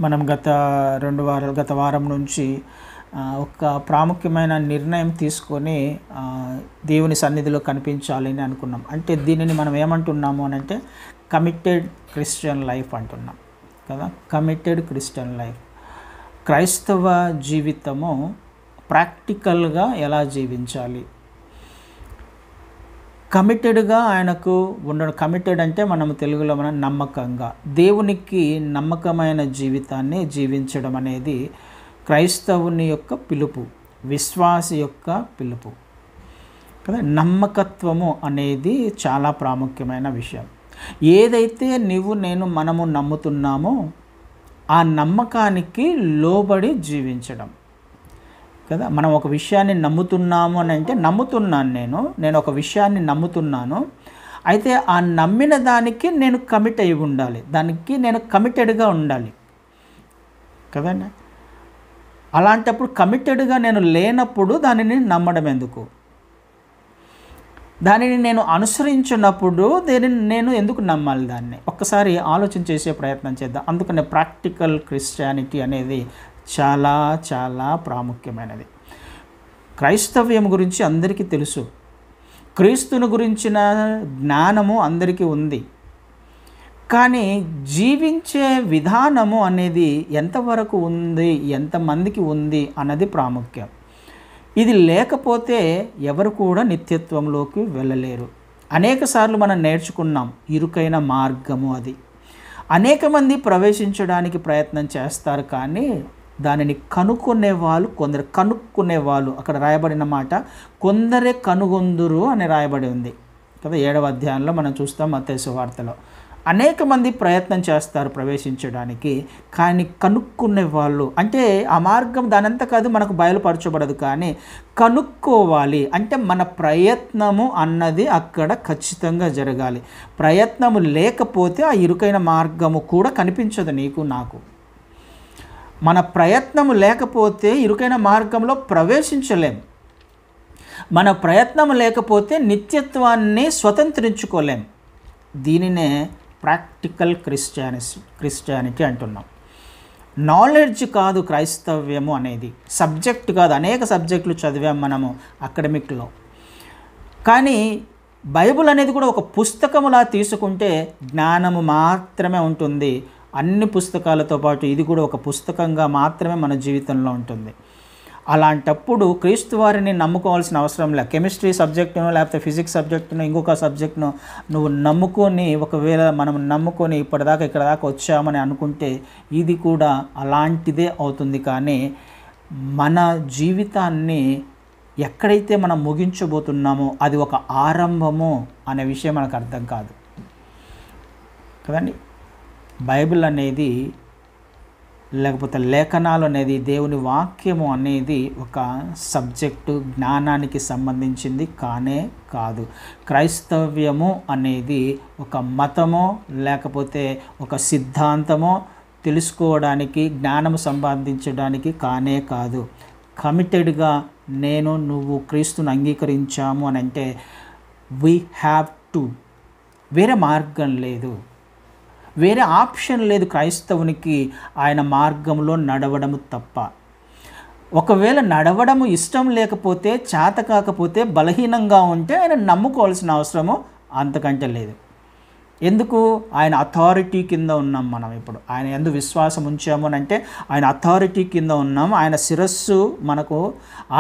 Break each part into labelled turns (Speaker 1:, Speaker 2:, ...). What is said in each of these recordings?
Speaker 1: మనం గత వారం నుంచి ఒక ప్రాముఖ్యమైన నిర్ణయం తీసుకొని దేవుని సన్నిధిలో కనిపించాలని అనుకున్నాం. అంటే దీనిని మనం ఏమంటున్నాము అని అంటే కమిటెడ్ క్రిస్టియన్ లైఫ్ అంటున్నాం కదా. కమిటెడ్ క్రిస్టియన్ లైఫ్, క్రైస్తవ జీవితము ప్రాక్టికల్గా ఎలా జీవించాలి, కమిటెడ్గా ఆయనకు ఉండడం. కమిటెడ్ అంటే మనం తెలుగులో నమ్మకంగా దేవునికి నమ్మకమైన జీవితాన్ని జీవించడం అనేది క్రైస్తవుని యొక్క పిలుపు, విశ్వాసి యొక్క పిలుపు కదా. నమ్మకత్వము అనేది చాలా ప్రాముఖ్యమైన విషయం. ఏదైతే మనము నమ్ముతున్నామో ఆ నమ్మకానికి లోబడి జీవించడం కదా. మనం ఒక విషయాన్ని నమ్ముతున్నాము అని అంటే నేను ఒక విషయాన్ని నమ్ముతున్నాను, అయితే ఆ నమ్మిన దానికి నేను కమిట్ అయి ఉండాలి, దానికి నేను కమిటెడ్గా ఉండాలి కదండి. అలాంటప్పుడు కమిటెడ్గా నేను లేనప్పుడు దానిని నమ్మడం ఎందుకు? దానిని నేను అనుసరించినప్పుడు నేను ఎందుకు నమ్మాలి? దాన్ని ఒక్కసారి ఆలోచన చేసే ప్రయత్నం చేద్దాం. అందుకనే ప్రాక్టికల్ క్రిస్టియానిటీ అనేది చాలా చాలా ప్రాముఖ్యమైనది. క్రైస్తవ్యం గురించి అందరికీ తెలుసు, క్రీస్తుని గురించిన జ్ఞానము అందరికీ ఉంది, కానీ జీవించే విధానము అనేది ఎంతవరకు ఉంది, ఎంతమందికి ఉంది అన్నది ప్రాముఖ్యం. ఇది లేకపోతే ఎవరు కూడా నిత్యత్వంలోకి వెళ్ళలేరు. అనేక సార్లు మనం నేర్చుకున్నాం ఇరుకైన మార్గము అది. అనేక మంది ప్రవేశించడానికి ప్రయత్నం చేస్తారు, కానీ దానిని కనుక్కునేవాళ్ళు అక్కడ రాయబడిన మాట కొందరే కనుగొందురు అని రాయబడి ఉంది కదా. 7వ అధ్యాయంలో మనం చూస్తాం మత్తయి సువార్తలో. అనేక మంది ప్రయత్నం చేస్తారు ప్రవేశించడానికి, కానీ కనుక్కునేవాళ్ళు అంటే ఆ మార్గం దానంతా కాదు మనకు బయలుపరచబడదు, కానీ కనుక్కోవాలి. అంటే మన ప్రయత్నము అన్నది అక్కడ ఖచ్చితంగా జరగాలి. ప్రయత్నము లేకపోతే ఆ ఇరుకైన మార్గము కూడా కనిపించదు నీకు నాకు. మన ప్రయత్నము లేకపోతే ఇరుకైన మార్గంలో ప్రవేశించలేం. మన ప్రయత్నం లేకపోతే నిత్యత్వాన్ని స్వతంత్రించుకోలేం. దీనినే ప్రాక్టికల్ క్రిస్టియానిటీ అంటున్నాం. నాలెడ్జ్ కాదు క్రైస్తవ్యము అనేది, సబ్జెక్ట్ కాదు. అనేక సబ్జెక్టులు చదివాం మనము అకాడమిక్లో, కానీ బైబిల్ అనేది కూడా ఒక పుస్తకములా తీసుకుంటే జ్ఞానము మాత్రమే ఉంటుంది. అన్ని పుస్తకాలతో పాటు ఇది కూడా ఒక పుస్తకంగా మాత్రమే మన జీవితంలో ఉంటుంది. అలాంటప్పుడు క్రీస్తు వారిని నమ్ముకోవాల్సిన అవసరం లేదు. కెమిస్ట్రీ సబ్జెక్టును లేకపోతే ఫిజిక్స్ సబ్జెక్టును ఇంకొక సబ్జెక్టును నువ్వు నమ్ముకొని, ఒకవేళ మనం నమ్ముకొని ఇప్పటిదాకా ఇక్కడ దాకా వచ్చామని అనుకుంటే ఇది కూడా అలాంటిదే అవుతుంది. కానీ మన జీవితాన్ని ఎక్కడైతే మనం ముగించబోతున్నామో అది ఒక ఆరంభము అనే విషయం మనకు అర్థం కాదు కదండి. బైబిల్ అనేది లేకపోతే లేఖనాలు అనేది, దేవుని వాక్యము అనేది ఒక సబ్జెక్టు, జ్ఞానానికి సంబంధించింది కానే కాదు. క్రైస్తవ్యము అనేది ఒక మతమో లేకపోతే ఒక సిద్ధాంతమో తెలుసుకోవడానికి, జ్ఞానము సంపాదించడానికి కానే కాదు. కమిటెడ్గా నువ్వు క్రీస్తుని అంగీకరించాము అని అంటే వీ హ్యావ్ టు, వేరే మార్గం లేదు, వేరే ఆప్షన్ లేదు క్రైస్తవునికి ఆయన మార్గంలో నడవడము తప్ప. ఒకవేళ నడవడము ఇష్టం లేకపోతే, చేత కాకపోతే, బలహీనంగా ఉంటే ఆయన నమ్ముకోవాల్సిన అవసరము అంతకంటే లేదు. ఎందుకు? ఆయన అథారిటీ కింద ఉన్నాం మనం. ఇప్పుడు ఆయన యందు విశ్వాసం ఉంచాము అని అంటే ఆయన అథారిటీ కింద ఉన్నాం.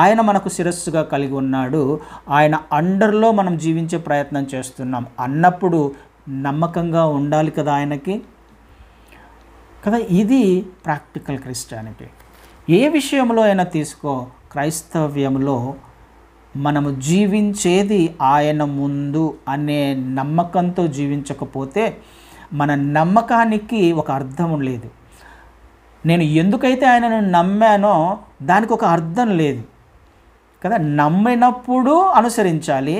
Speaker 1: ఆయన మనకు శిరస్సుగా కలిగి ఉన్నాడు. ఆయన అండర్లో మనం జీవించే ప్రయత్నం చేస్తున్నాం అన్నప్పుడు నమ్మకంగా ఉండాలి కదా ఆయనకి కదా. ఇది ప్రాక్టికల్ క్రిస్టియానిటీ. ఏ విషయంలో అయినా తీసుకో, క్రైస్తవ్యంలో మనము జీవించేది ఆయన ముందు అనే నమ్మకంతో జీవించకపోతే మన నమ్మకానికి ఒక అర్థం లేదు. నేను ఎందుకైతే ఆయనను నమ్మానో దానికి ఒక అర్థం లేదు కదా. నమ్మినప్పుడు అనుసరించాలి,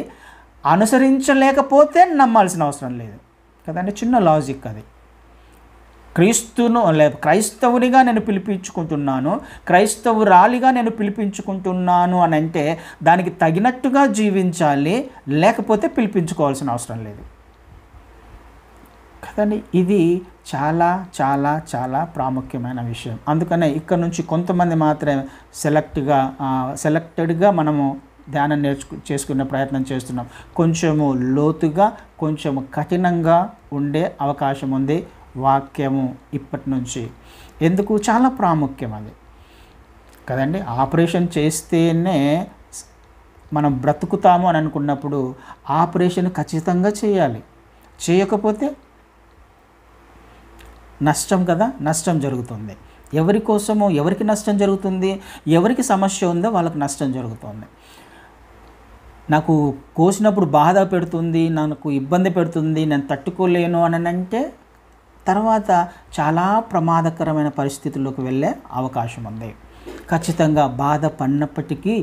Speaker 1: అనుసరించలేకపోతే నమ్మాల్సిన అవసరం లేదు కదండి. చిన్న లాజిక్ అది. క్రైస్తవునిగా నేను పిలిపించుకుంటున్నాను, క్రైస్తవురాలిగా నేను పిలిపించుకుంటున్నాను అని అంటే దానికి తగినట్టుగా జీవించాలి, లేకపోతే పిలిపించుకోవాల్సిన అవసరం లేదు. కదండి. ఇది చాలా చాలా చాలా ప్రాముఖ్యమైన విషయం. అందుకనే ఇక్కడ నుంచి కొంతమంది మాత్రమే సెలెక్టెడ్గా మనము ధ్యానం చేసుకునే ప్రయత్నం చేస్తున్నాం. కొంచెము లోతుగా, కొంచెము కఠినంగా ఉండే అవకాశం ఉంది వాక్యము ఇప్పటి నుంచి. ఎందుకు? చాలా ప్రాముఖ్యం అది కదండి. ఆపరేషన్ చేస్తేనే మనం బ్రతుకుతాము అని అనుకున్నప్పుడు ఆపరేషన్ ఖచ్చితంగా చేయాలి. చేయకపోతే నష్టం కదా, నష్టం జరుగుతుంది. ఎవరి కోసమో ఎవరికి నష్టం జరుగుతుంది? ఎవరికి సమస్య ఉందో వాళ్ళకి నష్టం జరుగుతుంది. నాకు కోసినప్పుడు బాధ పెడుతుంది, నాకు ఇబ్బంది పెడుతుంది, నేను తట్టుకోలేను అని అంటే తర్వాత చాలా ప్రమాదకరమైన పరిస్థితుల్లోకి వెళ్ళే అవకాశం ఉంది. ఖచ్చితంగా బాధ పడినప్పటికీ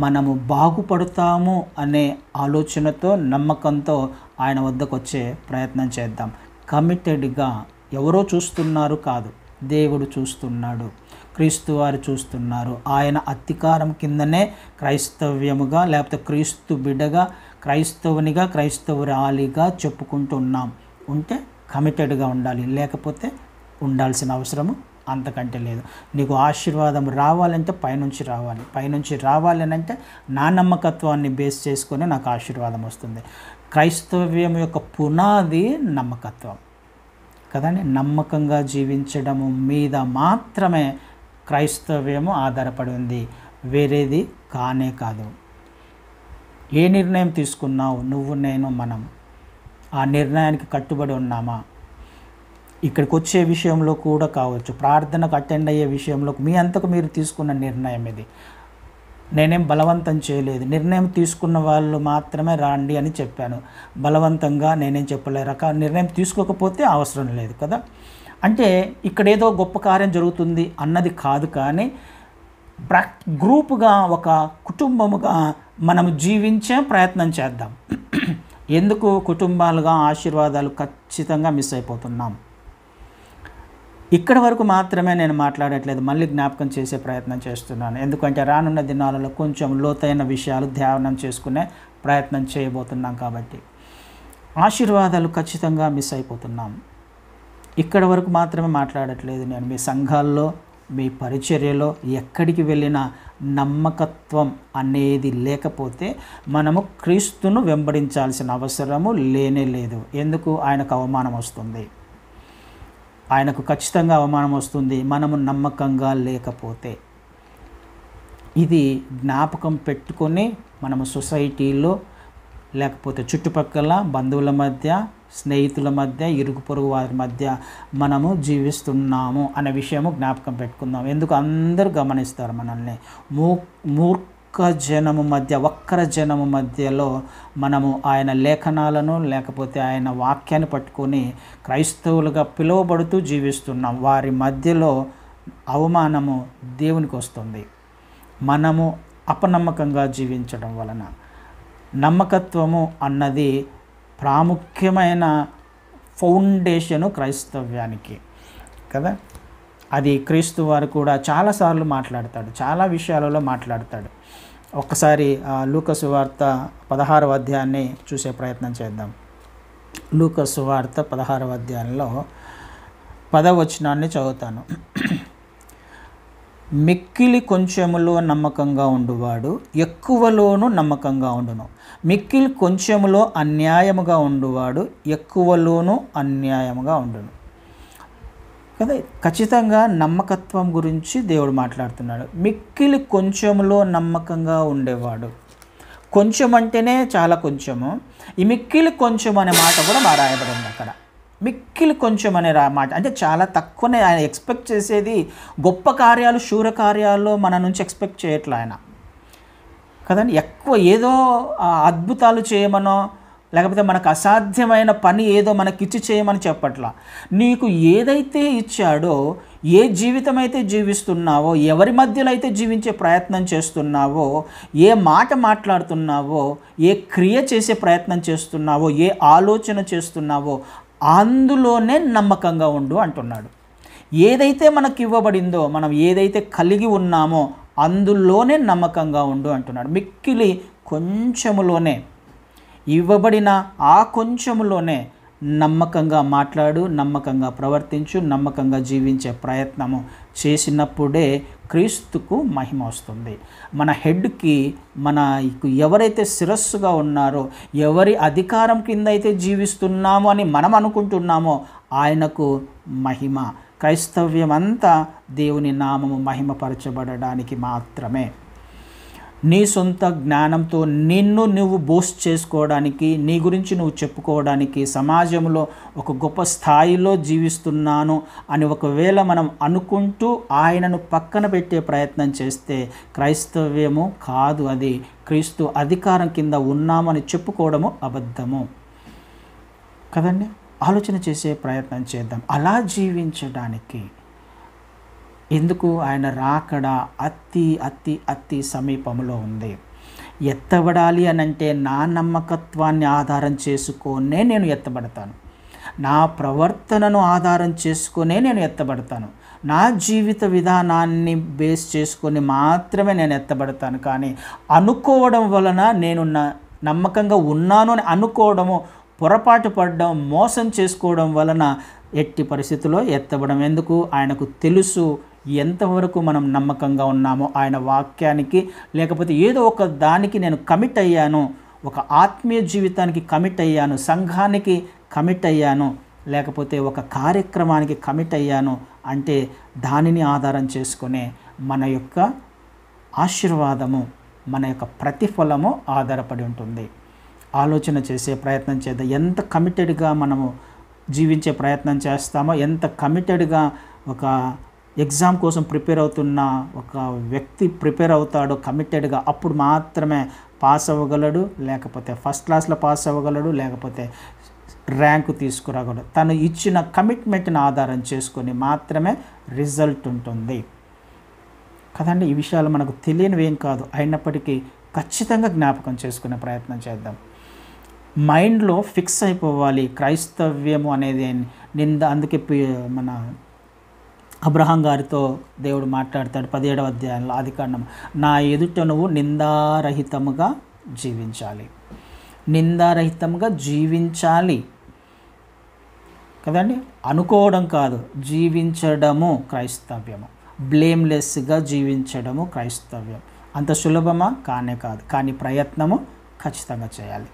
Speaker 1: మనము బాగుపడతాము అనే ఆలోచనతో, నమ్మకంతో ఆయన వద్దకు వచ్చే ప్రయత్నం చేద్దాం. కమిటెడ్గా. ఎవరో చూస్తున్నారు కాదు, దేవుడు చూస్తున్నాడు, క్రీస్తు వారు చూస్తున్నారు. ఆయన అధికారం కిందనే క్రైస్తవ్యముగా, లేకపోతే క్రీస్తు బిడ్డగా, క్రైస్తవునిగా, క్రైస్తవురాలిగా చెప్పుకుంటున్నాం. ఉంటే కమిటెడ్గా ఉండాలి, లేకపోతే ఉండాల్సిన అవసరము అంతకంటే లేదు. నీకు ఆశీర్వాదం రావాలంటే పైనుంచి రావాలి. పైనుంచి రావాలి అని అంటే నా నమ్మకత్వాన్ని బేస్ చేసుకొని నాకు ఆశీర్వాదం వస్తుంది. క్రైస్తవ్యం యొక్క పునాది నమ్మకత్వం కదండి. నమ్మకంగా జీవించడము మీద మాత్రమే క్రైస్తవ్యము ఆధారపడి ఉంది, వేరేది కానే కాదు. ఏ నిర్ణయం తీసుకున్నావు నువ్వు, నేను, మనం ఆ నిర్ణయానికి కట్టుబడి ఉన్నామా? ఇక్కడికి వచ్చే విషయంలో కూడా కావచ్చు, ప్రార్థనకు అటెండ్ అయ్యే విషయంలో మీ అంతకు మీరు తీసుకున్న నిర్ణయం ఇది. నేనేం బలవంతం చేయలేదు. నిర్ణయం తీసుకున్న వాళ్ళు మాత్రమే రాండి అని చెప్పాను. బలవంతంగా నేనేం చెప్పలేరు. నిర్ణయం తీసుకోకపోతే అవసరం లేదు కదా. అంటే ఇక్కడ ఏదో గొప్ప కార్యం జరుగుతుంది అన్నది కాదు, కానీ గ్రూపుగా, ఒక కుటుంబముగా మనము జీవించే ప్రయత్నం చేద్దాం. ఎందుకు కుటుంబాలుగా ఆశీర్వాదాలు ఖచ్చితంగా మిస్ అయిపోతున్నాం? ఇక్కడ వరకు మాత్రమే నేను మాట్లాడట్లేదు, మళ్ళీ జ్ఞాపకం చేసే ప్రయత్నం చేస్తున్నాను. ఎందుకంటే రానున్న దినాలలో కొంచెం లోతైన విషయాలు ధ్యానం చేసుకునే ప్రయత్నం చేయబోతున్నాం కాబట్టి. ఆశీర్వాదాలు ఖచ్చితంగా మిస్ అయిపోతున్నాం. ఇక్కడ వరకు మాత్రమే మాట్లాడట్లేదు నేను. మీ సంఘాల్లో, మీ పరిచర్యలో ఎక్కడికి వెళ్ళినా నమ్మకత్వం అనేది లేకపోతే మనము క్రీస్తును వెంబడించాల్సిన అవసరము లేనే లేదు. ఎందుకు? ఆయనకు అవమానం వస్తుంది. ఆయనకు ఖచ్చితంగా అవమానం వస్తుంది మనము నమ్మకంగా లేకపోతే. ఇది జ్ఞాపకం పెట్టుకొని మనము సొసైటీలో, లేకపోతే చుట్టుపక్కల బంధువుల మధ్య, స్నేహితుల మధ్య, ఇరుగు పొరుగు వారి మధ్య మనము జీవిస్తున్నాము అనే విషయము జ్ఞాపకం పెట్టుకుందాం. ఎందుకు? అందరూ గమనిస్తారు మనల్ని. మూర్ఖ జనము మధ్య, వక్ర జనము మధ్యలో మనము ఆయన లేఖనాలను, లేకపోతే ఆయన వాక్యాన్ని పట్టుకొని క్రైస్తవులుగా పిలువబడుతూ జీవిస్తున్నాం. వారి మధ్యలో అవమానము దేవునికి వస్తుంది, మనము అపనమ్మకంగా జీవించడం వలన. నమ్మకత్వము అన్నది ప్రాముఖ్యమైన ఫౌండేషను క్రైస్తవ్యానికి కదా. అది క్రీస్తు వారు కూడా చాలాసార్లు మాట్లాడతాడు, చాలా విషయాలలో మాట్లాడతాడు. ఒక్కసారి లూకా సువార్త 16వ అధ్యాయాన్ని చూసే ప్రయత్నం చేద్దాం. లూకా సువార్త 16వ అధ్యాయంలో 10వ వచనాన్ని చదువుతాను. మిక్కిలి కొంచెములో నమ్మకంగా ఉండువాడు ఎక్కువలోనూ నమ్మకంగా ఉండును, మిక్కిలి కొంచెములో అన్యాయముగా ఉండువాడు ఎక్కువలోనూ అన్యాయముగా ఉండును కదా. ఖచ్చితంగా నమ్మకత్వం గురించి దేవుడు మాట్లాడుతున్నాడు. మిక్కిలి కొంచెములో నమ్మకంగా ఉండేవాడు. కొంచెం అంటేనే చాలా కొంచెము. ఈ మిక్కిలి కొంచెం అనే మాట కూడా రాయబడింది అక్కడ. మిక్కిలి కొంచెం అనే మాట అంటే చాలా తక్కువనే. ఆయన ఎక్స్పెక్ట్ చేసేది గొప్ప కార్యాలు, శూర కార్యాలు మన నుంచి ఎక్స్పెక్ట్ చేయట్లే ఆయన కదండి. ఎక్కువ ఏదో అద్భుతాలు చేయమనో, లేకపోతే మనకు అసాధ్యమైన పని ఏదో మనకిచ్చి చేయమని చెప్పట్లా. నీకు ఏదైతే ఇచ్చాడో, ఏ జీవితం అయితే జీవిస్తున్నావో, ఎవరి మధ్యలో అయితే జీవించే ప్రయత్నం చేస్తున్నావో, ఏ మాట మాట్లాడుతున్నావో, ఏ క్రియ చేసే ప్రయత్నం చేస్తున్నావో, ఏ ఆలోచన చేస్తున్నావో అందులోనే నమ్మకంగా ఉండు అంటున్నాడు. ఏదైతే మనకు ఇవ్వబడిందో, మనం ఏదైతే కలిగి ఉన్నామో అందులోనే నమ్మకంగా ఉండు అంటున్నాడు. మిక్కిలి కొంచెములోనే, ఇవ్వబడిన ఆ కొంచెములోనే నమ్మకంగా మాట్లాడు, నమ్మకంగా ప్రవర్తించు, నమ్మకంగా జీవించే ప్రయత్నము చేసినప్పుడే క్రీస్తుకు మహిమ వస్తుంది. మన హెడ్కి, ఎవరైతే శిరస్సుగా ఉన్నారో, ఎవరి అధికారం కింద అయితే జీవిస్తున్నామో అని మనం అనుకుంటున్నామో ఆయనకు మహిమ. క్రైస్తవ్యం అంతా దేవుని నామము మహిమపరచబడడానికి మాత్రమే. నీ సొంత జ్ఞానంతో నిన్ను నువ్వు బోస్ట్ చేసుకోవడానికి, నీ గురించి నువ్వు చెప్పుకోవడానికి, సమాజంలో ఒక గొప్ప స్థాయిలో జీవిస్తున్నాను అని ఒకవేళ మనం అనుకుంటూ ఆయనను పక్కన పెట్టే ప్రయత్నం చేస్తే క్రైస్తవ్యము కాదు. అది క్రీస్తు అధికారం కింద ఉన్నామని చెప్పుకోవడము అబద్ధము కదండి. ఆలోచన చేసే ప్రయత్నం చేద్దాం అలా జీవించడానికి. ఎందుకు? ఆయన రాకడ అతి అతి అతి సమీపంలో ఉంది. ఎత్తబడాలి అని అంటే నా నమ్మకత్వాన్ని ఆధారం చేసుకొనే నేను ఎత్తబడతాను, నా ప్రవర్తనను ఆధారం చేసుకునే నేను ఎత్తబడతాను, నా జీవిత విధానాన్ని బేస్ చేసుకొని మాత్రమే నేను ఎత్తబడతాను. కానీ అనుకోవడం వలన నేను నమ్మకంగా ఉన్నాను అని అనుకోవడము, పొరపాటు పడడం, మోసం చేసుకోవడం వలన ఎట్టి పరిస్థితుల్లో ఎత్తబడం. ఎందుకు? ఆయనకు తెలుసు ఎంతవరకు మనం నమ్మకంగా ఉన్నామో ఆయన వాక్యానికి, లేకపోతే ఏదో ఒక దానికి నేను కమిట్ అయ్యాను, ఒక ఆత్మీయ జీవితానికి కమిట్ అయ్యాను, సంఘానికి కమిట్ అయ్యాను, లేకపోతే ఒక కార్యక్రమానికి కమిట్ అయ్యాను అంటే దానిని ఆధారం చేసుకునే మన యొక్క ఆశీర్వాదము, మన యొక్క ప్రతిఫలము ఆధారపడి ఉంటుంది. ఆలోచన చేసే ప్రయత్నం చేద్దాం. ఎంత కమిటెడ్గా మనము జీవించే ప్రయత్నం చేస్తామో, ఎంత కమిటెడ్గా ఒక ఎగ్జామ్ కోసం ప్రిపేర్ అవుతున్న ఒక వ్యక్తి ప్రిపేర్ అవుతాడో కమిటెడ్గా, అప్పుడు మాత్రమే పాస్ అవ్వగలడు, లేకపోతే ఫస్ట్ క్లాస్లో పాస్ అవ్వగలడు, లేకపోతే ర్యాంకు తీసుకురాగలడు. తను ఇచ్చిన కమిట్మెంట్ని ఆధారం చేసుకొని మాత్రమే రిజల్ట్ ఉంటుంది కదండి. ఈ విషయాలు మనకు తెలియనివి ఏం కాదు, అయినప్పటికీ ఖచ్చితంగా జ్ఞాపకం చేసుకునే ప్రయత్నం చేద్దాం. మైండ్లో ఫిక్స్ అయిపోవాలి క్రైస్తవ్యము అనేది అందుకే మన అబ్రహాం గారితో దేవుడు మాట్లాడతాడు 17వ అధ్యాయంలో, ఆదికాండం, నా ఎదుట నువ్వు నిందారహితముగా జీవించాలి, నిందారహితంగా జీవించాలి కదండి. అనుకోవడం కాదు, జీవించడము క్రైస్తవ్యము. బ్లేమ్లెస్గా జీవించడము క్రైస్తవ్యం. అంత సులభమా? కానే కాదు. కానీ ప్రయత్నము ఖచ్చితంగా చేయాలి,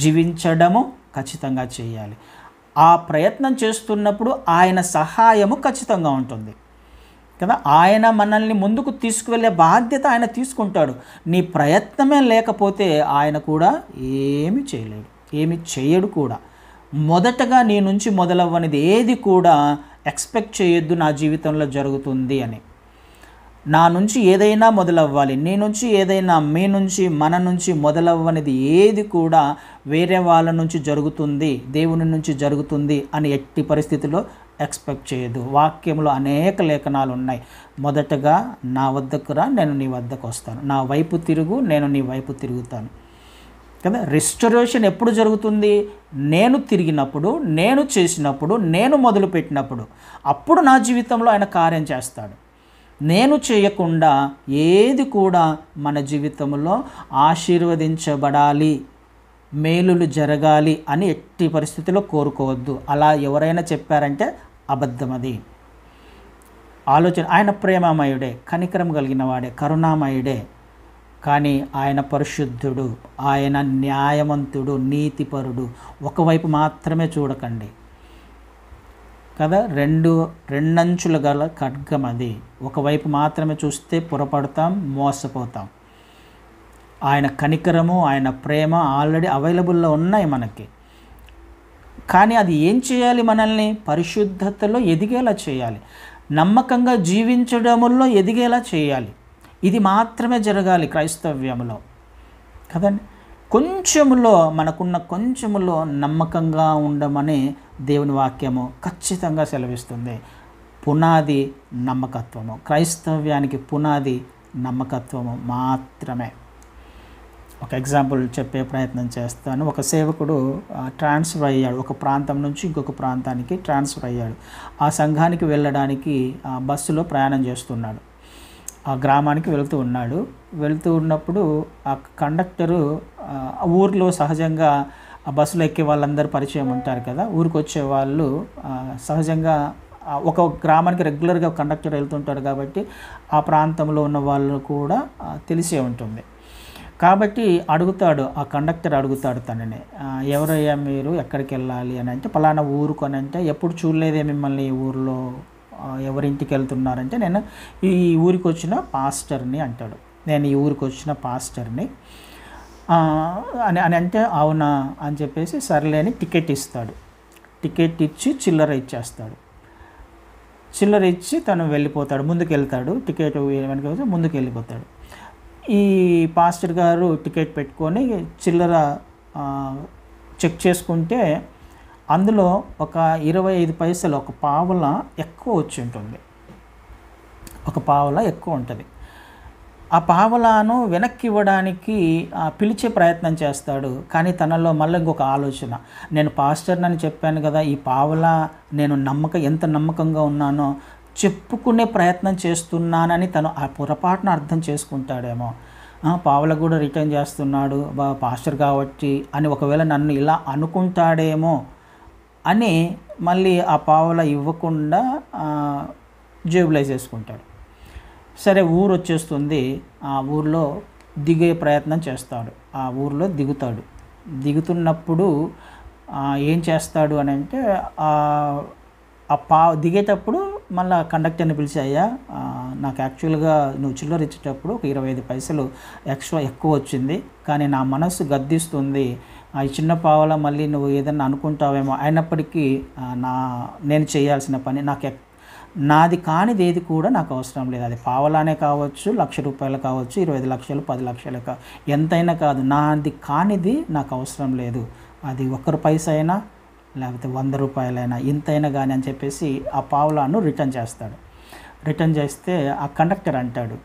Speaker 1: జీవించడము ఖచ్చితంగా చేయాలి. ఆ ప్రయత్నం చేస్తున్నప్పుడు ఆయన సహాయము ఖచ్చితంగా ఉంటుంది కదా. ఆయన మనల్ని ముందుకు తీసుకువెళ్ళే బాధ్యత ఆయన తీసుకుంటాడు. నీ ప్రయత్నమే లేకపోతే ఆయన కూడా ఏమి చేయలేడు, ఏమి చేయడు కూడా. మొదటగా నీ నుంచి మొదలవ్వనిది ఏది కూడా ఎక్స్పెక్ట్ చేయొద్దు నా జీవితంలో జరుగుతుంది అని. నా నుంచి ఏదైనా మొదలవ్వాలి, నీ నుంచి ఏదైనా, మీ నుంచి, మన నుంచి మొదలవ్వనిది ఏది కూడా వేరే వాళ్ళ నుంచి జరుగుతుంది, దేవుని నుంచి జరుగుతుంది అని ఎట్టి పరిస్థితిలో ఎక్స్పెక్ట్ చేయదు. వాక్యంలో అనేక లేఖనాలు ఉన్నాయి. మొదటగా నా వద్దకు రా, నేను నీ వద్దకు వస్తాను, నా వైపు తిరుగు, నేను నీ వైపు తిరుగుతాను కదా. రెస్టరేషన్ ఎప్పుడు జరుగుతుంది? నేను తిరిగినప్పుడు, నేను చేసినప్పుడు, నేను మొదలుపెట్టినప్పుడు, అప్పుడు నా జీవితంలో ఆయన కార్యం చేస్తాడు. నేను చేయకుండా ఏది కూడా మన జీవితంలో ఆశీర్వదించబడాలి, మేలులు జరగాలి అని ఎట్టి పరిస్థితిలో కోరుకోవద్దు. అలా ఎవరైనా చెప్పారంటే అబద్ధం అది. ఆలోచన. ఆయన ప్రేమమయుడే, కనికరం కలిగిన వాడే, కరుణామయుడే, కానీ ఆయన పరిశుద్ధుడు, ఆయన న్యాయవంతుడు, నీతిపరుడు. ఒకవైపు మాత్రమే చూడకండి కదా. రెండంచులు గల ఖడ్గం అది. ఒకవైపు మాత్రమే చూస్తే పొరపడతాం, మోసపోతాం. ఆయన కనికరము, ఆయన ప్రేమ ఆల్రెడీ అవైలబుల్లో ఉన్నాయి మనకి. కానీ అది ఏం చేయాలి? మనల్ని పరిశుద్ధతలో ఎదిగేలా చేయాలి, నమ్మకంగా జీవించడంలో ఎదిగేలా చేయాలి. ఇది మాత్రమే జరగాలి క్రైస్తవ్యంలో కదండి. కొంచెములో, మనకున్న కొంచెములో నమ్మకంగా ఉండమని దేవుని వాక్యము ఖచ్చితంగా సెలవిస్తుంది. పునాది నమ్మకత్వము. క్రైస్తవ్యానికి పునాది నమ్మకత్వము మాత్రమే. ఒక ఎగ్జాంపుల్ చెప్పే ప్రయత్నం చేస్తాను. ఒక సేవకుడు ట్రాన్స్ఫర్ అయ్యాడు, ఒక ప్రాంతం నుంచి ఇంకొక ప్రాంతానికి ట్రాన్స్ఫర్ అయ్యాడు. ఆ సంఘానికి వెళ్ళడానికి బస్సులో ప్రయాణం చేస్తున్నాడు. ఆ గ్రామానికి వెళుతూ ఉన్నప్పుడు ఆ కండక్టరు ఊర్లో సహజంగా ఆ బస్సులో ఎక్కే వాళ్ళందరూ పరిచయం ఉంటారు కదా. ఊరికి వచ్చే వాళ్ళు సహజంగా ఒక గ్రామానికి రెగ్యులర్గా కండక్టర్ వెళ్తుంటాడు కాబట్టి ఆ ప్రాంతంలో ఉన్న వాళ్ళు కూడా తెలిసే ఉంటుంది. కాబట్టి అడుగుతాడు, ఆ కండక్టర్ అడుగుతాడు తనని, ఎవరయ్యా మీరు, ఎక్కడికి వెళ్ళాలి అని అంటే, పలానా ఊరుకు అని అంటే, ఎప్పుడు చూడలేదే మిమ్మల్ని ఈ ఊరిలో, ఎవరింటికి వెళ్తున్నారంటే, నేను ఈ ఊరికి వచ్చిన పాస్టర్ని అంటాడు. నేను ఈ ఊరికి వచ్చిన పాస్టర్ని అని అని అంటే, అవునా అని చెప్పేసి సర్లే అని టికెట్ ఇస్తాడు. టికెట్ ఇచ్చి చిల్లర ఇచ్చేస్తాడు. చిల్లర ఇచ్చి తను వెళ్ళిపోతాడు, ముందుకు వెళ్తాడు. టికెట్ వెనక ముందుకు వెళ్ళిపోతాడు. ఈ పాస్టర్ గారు టికెట్ పెట్టుకొని చిల్లర చెక్ చేసుకుంటే అందులో ఒక 25 పైసలు, ఒక పావల ఎక్కువ వచ్చి ఉంటుంది. ఒక పావల ఎక్కువ ఉంటుంది. ఆ పావలాను వెనక్కి ఇవ్వడానికి పిలిచే ప్రయత్నం చేస్తాడు. కానీ తనలో మళ్ళీ ఇంకొక ఆలోచన, నేను పాస్టర్ని చెప్పాను కదా, ఈ పావలా నేను ఎంత నమ్మకంగా ఉన్నానో చెప్పుకునే ప్రయత్నం చేస్తున్నానని తను ఆ పొరపాటున అర్థం చేసుకుంటాడేమో. పావల కూడా రిటర్న్ చేస్తున్నాడు పాస్టర్ కాబట్టి అని ఒకవేళ నన్ను ఇలా అనుకుంటాడేమో అని మళ్ళీ ఆ పావల ఇవ్వకుండా జేబులో వేసేసుకుంటాడు. సరే, ఊరు వచ్చేస్తుంది. ఆ ఊర్లో దిగే ప్రయత్నం చేస్తాడు. ఆ ఊర్లో దిగుతాడు. దిగుతున్నప్పుడు ఏం చేస్తాడు అని అంటే, దిగేటప్పుడు మళ్ళీ కండక్టర్ని పిలిచి, అయ్యా నాకు యాక్చువల్గా నువ్వు చిల్లర ఇచ్చేటప్పుడు ఒక 25 పైసలు ఎక్కువ వచ్చింది, కానీ నా మనసు గద్దిస్తుంది, ఈ చిన్న పావల మళ్ళీ నువ్వు ఏదన్నా అనుకుంటావేమో, అయినప్పటికీ నేను చేయాల్సిన పని, నాది కానిది ఏది కూడా నాకు అవసరం లేదు. అది పావలానే కావచ్చు, ₹1,00,000 కావచ్చు, 25 లక్షలు, 10 లక్షలు ఎంతైనా కాదు, నాది కానిది నాకు అవసరం లేదు. అది 1 పైసా అయినా లేకపోతే 100 రూపాయలైనా ఇంతైనా కానీ అని చెప్పేసి ఆ పావలాను రిటర్న్ చేస్తాడు. రిటర్న్ చేస్తే ఆ కండక్టర్ అంటాడు,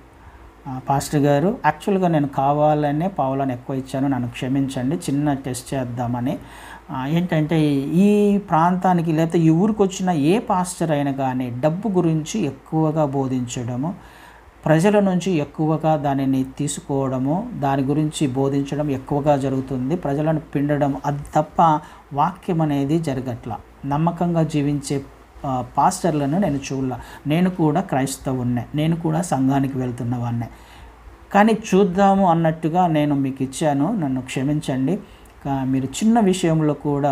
Speaker 1: పాస్టర్ గారు, యాక్చువల్గా నేను కావాలనే పావలాను ఎక్కువ ఇచ్చాను, నన్ను క్షమించండి, చిన్న టెస్ట్ చేద్దామని. ఏంటంటే ఈ ప్రాంతానికి లేకపోతే ఈ ఊరికి వచ్చిన ఏ పాస్టర్ అయినా కానీ డబ్బు గురించి ఎక్కువగా బోధించడము, ప్రజల నుంచి ఎక్కువగా దానిని తీసుకోవడము, దాని గురించి బోధించడం ఎక్కువగా జరుగుతుంది. ప్రజలను పిండడం, అది తప్ప వాక్యం అనేది జరగట్ల. నమ్మకంగా జీవించే పాస్టర్లను నేను చూడలా. నేను కూడా క్రైస్తవున్నే, నేను కూడా సంఘానికి వెళ్తున్నవాన్నే, కానీ చూద్దాము అన్నట్టుగా నేను మీకు ఇచ్చాను, నన్ను క్షమించండి. మీరు చిన్న విషయంలో కూడా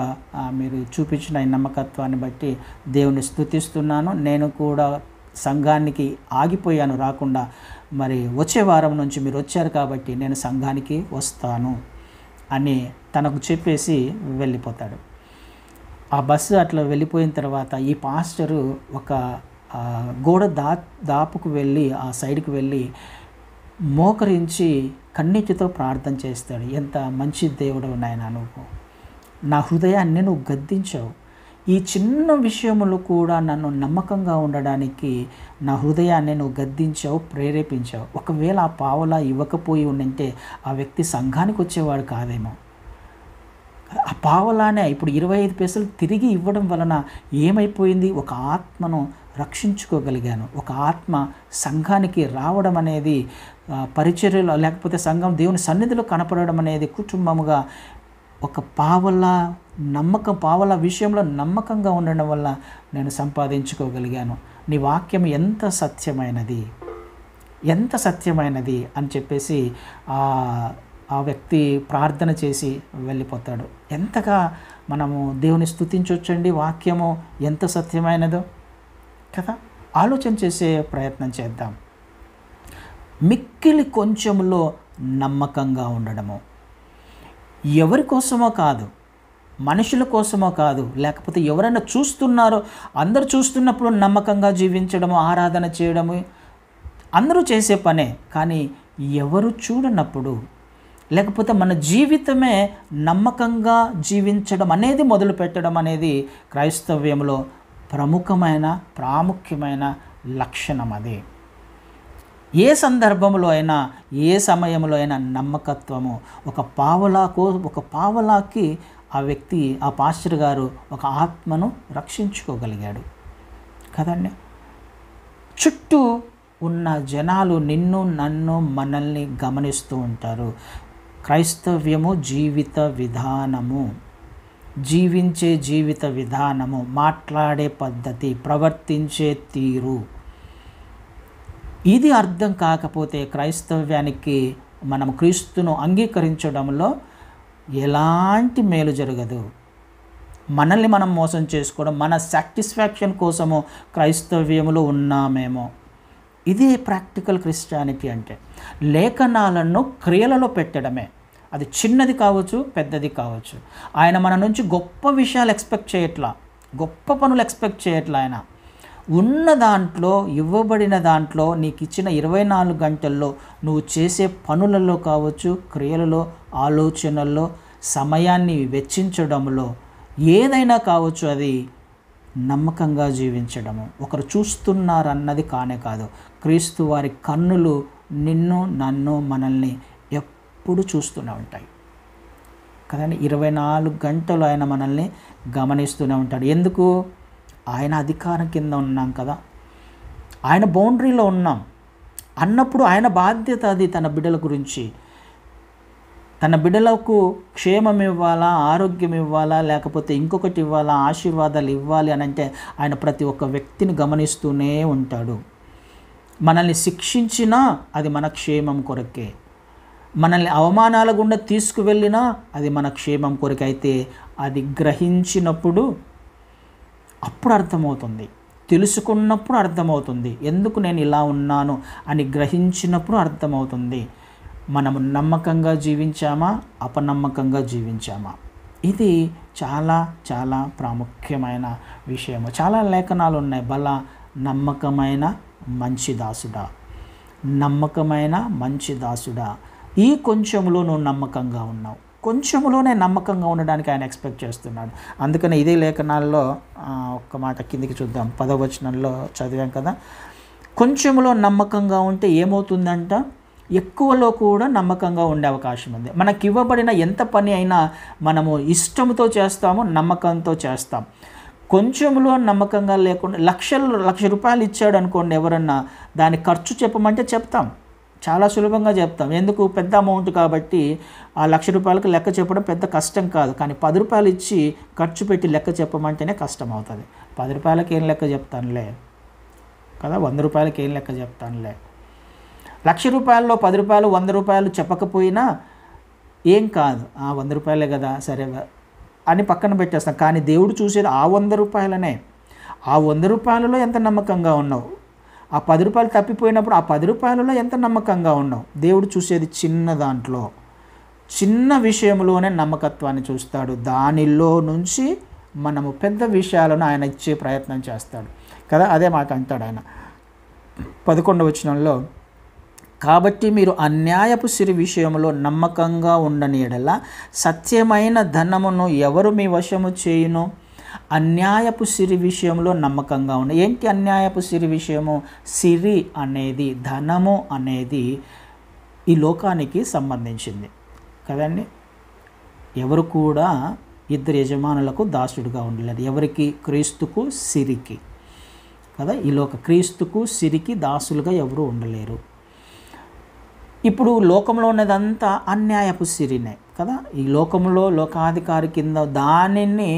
Speaker 1: మీరు చూపించిన ఈ నమ్మకత్వాన్ని బట్టి దేవుని స్తుతిస్తున్నాను. నేను కూడా సంఘానికి ఆగిపోయాను రాకుండా, మరి వచ్చే వారం నుంచి మీరు వచ్చారు కాబట్టి నేను సంఘానికి వస్తాను అని తనకు చెప్పేసి వెళ్ళిపోతాడు. ఆ బస్సు అట్లా వెళ్ళిపోయిన తర్వాత ఈ పాస్టరు ఒక గోడ దాపుకు వెళ్ళి, ఆ సైడ్కి వెళ్ళి మోకరించి కన్నీటితో ప్రార్థన చేస్తాడు. ఎంత మంచి దేవుడు నాయనా, నువ్వు నా హృదయాన్ని నువ్వు గద్దించావు, ఈ చిన్న విషయములు కూడా నన్ను నమ్మకంగా ఉండడానికి నా హృదయాన్ని నువ్వు గద్దించావు, ప్రేరేపించావు. ఒకవేళ ఆ పావలా ఇవ్వకపోయి ఉండింటే ఆ వ్యక్తి సంఘానికి వచ్చేవాడు కాదేమో. ఆ పావలానే ఇప్పుడు 25 పైసలు తిరిగి ఇవ్వడం వలన ఏమైపోయింది, ఒక ఆత్మను రక్షించుకోగలిగాను. ఒక ఆత్మ సంఘానికి రావడం అనేది, పరిచర్యలో లేకపోతే సంఘం దేవుని సన్నిధిలో కనపడడం అనేది, కుటుంబముగా ఒక పావల విషయంలో నమ్మకంగా ఉండడం వల్ల నేను సంపాదించుకోగలిగాను. నీ వాక్యం ఎంత సత్యమైనది అని చెప్పేసి ఆ వ్యక్తి ప్రార్థన చేసి వెళ్ళిపోతాడు. ఎంతగా మనము దేవుని స్తుతించవచ్చండి, వాక్యము ఎంత సత్యమైనదో కదా. ఆలోచన చేసే ప్రయత్నం చేద్దాం. మిక్కిలి కొంచెంలో నమ్మకంగా ఉండడము, ఎవరి కోసమో కాదు, మనుషుల కోసమో కాదు, లేకపోతే ఎవరైనా చూస్తున్నారో, అందరూ చూస్తున్నప్పుడు నమ్మకంగా జీవించడము, ఆరాధన చేయడము అందరూ చేసే పనే. కానీ ఎవరు చూడనప్పుడు, లేకపోతే మన జీవితమే నమ్మకంగా జీవించడం అనేది మొదలు పెట్టడం అనేది క్రైస్తవ్యంలో ప్రాముఖ్యమైన లక్షణం. అది ఏ సందర్భంలో అయినా, ఏ సమయంలో అయినా నమ్మకత్వము. ఒక పావలాకి ఆ వ్యక్తి, ఆ పాస్టర్ గారు ఒక ఆత్మను రక్షించుకోగలిగాడు కదండి. చుట్టూ ఉన్న జనాలు నిన్ను, నన్ను, మనల్ని గమనిస్తూ ఉంటారు. క్రైస్తవ్యము జీవిత విధానము. జీవించే జీవిత విధానము, మాట్లాడే పద్ధతి, ప్రవర్తించే తీరు, ఇది అర్థం కాకపోతే క్రైస్తవ్యానికి మనం క్రీస్తును అంగీకరించడంలో ఎలాంటి మేలు జరగదు. మనల్ని మనం మోసం చేసుకోవడం, మన సాటిస్ఫాక్షన్ కోసము క్రైస్తవ్యములో ఉన్నామేమో. ఇదే ప్రాక్టికల్ క్రిస్టియానిటీ అంటే. లేఖనాలను క్రియలలో పెట్టడమే. అది చిన్నది కావచ్చు, పెద్దది కావచ్చు. ఆయన మన నుంచి గొప్ప విషయాలు ఎక్స్పెక్ట్ చేయట్లా, గొప్ప పనులు ఎక్స్పెక్ట్ చేయట్లా. ఆయన ఉన్న దాంట్లో, ఇవ్వబడిన దాంట్లో, నీకు ఇచ్చిన 24 గంటల్లో నువ్వు చేసే పనులలో కావచ్చు, క్రియలలో, ఆలోచనల్లో, సమయాన్ని వెచ్చించడంలో, ఏదైనా కావచ్చు, అది నమ్మకంగా జీవించడము. ఒకరు చూస్తున్నారన్నది కానే కాదు. క్రీస్తు వారి కన్నులు నిన్ను, నన్ను, మనల్ని ఎప్పుడు చూస్తూనే ఉంటాయి కదండి. 24 గంటలు ఆయన మనల్ని గమనిస్తూనే ఉంటాడు. ఎందుకు? ఆయన అధికారం కింద ఉన్నాం కదా, ఆయన బౌండరీలో ఉన్నాం అన్నప్పుడు ఆయన బాధ్యత అది. తన బిడ్డల గురించి, తన బిడ్డలకు క్షేమం ఇవ్వాలా, ఆరోగ్యం ఇవ్వాలా, లేకపోతే ఇంకొకటి ఇవ్వాలా, ఆశీర్వాదాలు ఇవ్వాలి అని అంటే ఆయన ప్రతి ఒక్క వ్యక్తిని గమనిస్తూనే ఉంటాడు. మనల్ని శిక్షించినా అది మన క్షేమం కొరకే, మనల్ని అవమానాల గుండా తీసుకువెళ్ళినా అది మన క్షేమం కొరకైతే అది గ్రహించినప్పుడు అప్పుడు అర్థమవుతుంది, తెలుసుకున్నప్పుడు అర్థమవుతుంది. ఎందుకు నేను ఇలా ఉన్నాను అని గ్రహించినప్పుడు అర్థమవుతుంది. మనము నమ్మకంగా జీవించామా, అపనమ్మకంగా జీవించామా? ఇది చాలా చాలా ప్రాముఖ్యమైన విషయము. చాలా లేఖనాలు ఉన్నాయి. బల నమ్మకమైన మంచి దాసుడా, నమ్మకమైన మంచి దాసుడా, ఈ కొంచెంలో నువ్వు నమ్మకంగా ఉన్నావు. కొంచెంలోనే నమ్మకంగా ఉండడానికి ఆయన ఎక్స్పెక్ట్ చేస్తున్నాడు. అందుకని ఇదే లేఖనాల్లో ఒక్క మాట కిందికి చూద్దాం. 10వ వచనంలో చదివాం కదా, కొంచెంలో నమ్మకంగా ఉంటే ఏమవుతుందంట, ఎక్కువలో కూడా నమ్మకంగా ఉండే అవకాశం ఉంది. మనకి ఇవ్వబడిన ఎంత పని అయినా మనము ఇష్టంతో చేస్తాము, నమ్మకంతో చేస్తాం. కొంచెంలో నమ్మకంగా లేకుండా 1,00,000 రూపాయలు ఇచ్చాడు అనుకోండి ఎవరన్నా, దాని ఖర్చు చెప్పమంటే చెప్తాం, చాలా సులభంగా చెప్తాం. ఎందుకు? పెద్ద అమౌంట్ కాబట్టి ఆ 1,00,000 రూపాయలకు లెక్క చెప్పడం పెద్ద కష్టం కాదు. కానీ 10 రూపాయలు ఇచ్చి ఖర్చు పెట్టి లెక్క చెప్పమంటేనే కష్టం అవుతుంది. 10 రూపాయలకి ఏం లెక్క చెప్తానులే కదా, 100 రూపాయలకి ఏం లెక్క చెప్తానులే. 1,00,000 రూపాయల్లో 10 రూపాయలు, 100 రూపాయలు చెప్పకపోయినా ఏం కాదు, 100 రూపాయలే కదా సరే అని పక్కన పెట్టేస్తాం. కానీ దేవుడు చూసేది ఆ 100 రూపాయలనే. ఆ 100 రూపాయలలో ఎంత నమ్మకంగా ఉన్నావు, ఆ 10 రూపాయలు తప్పిపోయినప్పుడు ఆ 10 రూపాయలలో ఎంత నమ్మకంగా ఉన్నావు. దేవుడు చూసేది చిన్న దాంట్లో, చిన్న విషయంలోనే నమ్మకత్వాన్ని చూస్తాడు. దానిలో నుంచి మనము పెద్ద విషయాలను ఆయన ఇచ్చే ప్రయత్నం చేస్తాడు కదా. అదే మాట అంటాడు ఆయన 11వ వచనంలో, కాబట్టి మీరు అన్యాయపు సిరి విషయంలో నమ్మకంగా ఉండని యెడల సత్యమైన ధనమును ఎవరు మీ వశము చేయును? అన్యాయపు సిరి విషయంలో నమ్మకంగా ఉండ. ఏంటి అన్యాయపు సిరి విషయము? సిరి అనేది, ధనము అనేది ఈ లోకానికి సంబంధించింది కదండి. ఎవరు కూడా ఇద్దరు యజమానులకు దాసుడుగా ఉండలేదు. ఎవరికి? క్రీస్తుకు, సిరికి కదా. ఈ క్రీస్తుకు, సిరికి దాసులుగా ఎవరు ఉండలేరు. ఇప్పుడు లోకంలో ఉన్నదంతా అన్యాయపు సిరినే కదా. ఈ లోకంలో లోకాధికారి కింద దానిని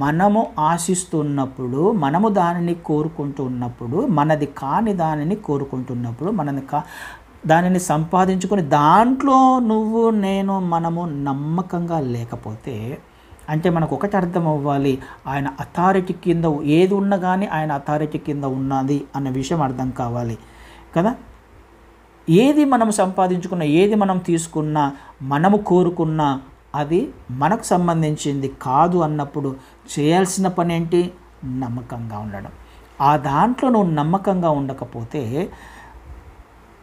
Speaker 1: మనము ఆశిస్తున్నప్పుడు, మనము దానిని కోరుకుంటున్నప్పుడు, మనది కాని దానిని కోరుకుంటున్నప్పుడు, దానిని సంపాదించుకొని దాంట్లో నువ్వు, నేను, మనము నమ్మకంగా లేకపోతే, అంటే మనకు ఒకటి అర్థం అవ్వాలి, ఆయన అథారిటీ కింద ఏది ఉన్నా కానీ ఆయన అథారిటీ కింద ఉన్నది అన్న విషయం అర్థం కావాలి కదా. ఏది మనం సంపాదించుకున్నా, ఏది మనం తీసుకున్నా, మనము కోరుకున్నా అది మనకు సంబంధించింది కాదు అన్నప్పుడు చేయాల్సిన పని ఏంటి? నమ్మకంగా ఉండడం. ఆ దాంట్లో నువ్వు నమ్మకంగా ఉండకపోతే